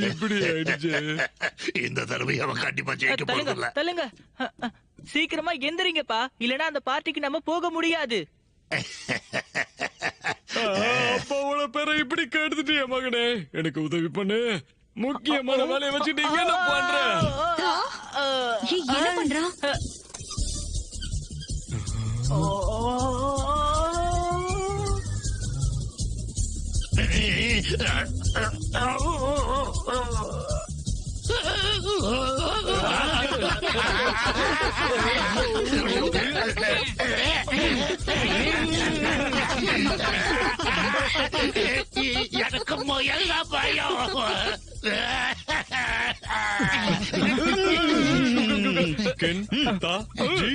இப்படி ஆயிடுச்சு. இந்த தடவை அவன் கண்டிப்பா ஜெயிக்க போறதில்ல. தள்ளுங்க. சீக்கிரமா எந்திரிங்கப்பா, இல்லனா அந்த பார்ட்டிக்கு நம்ம போக முடியாது. அப்பாவோட பேரை இப்படி கெடுத்துட்டிய மகனே. எனக்கு உதவி பண்ணு. முக்கியமான வேலையை வச்சுட்டு என்ன பண்ற? என்ன பண்றா? எனக்கு முயல்ல பயம். கென், தா, ஜி